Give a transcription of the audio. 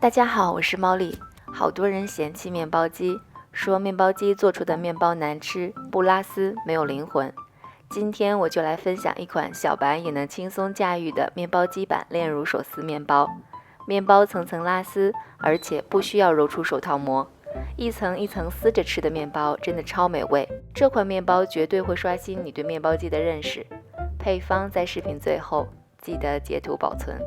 大家好，我是猫丽。好多人嫌弃面包机，说面包机做出的面包难吃、不拉丝、没有灵魂。今天我就来分享一款小白也能轻松驾驭的面包机版炼乳手撕面包。面包层层拉丝，而且不需要揉出手套膜，一层一层撕着吃的面包真的超美味。这款面包绝对会刷新你对面包机的认识。配方在视频最后，记得截图保存。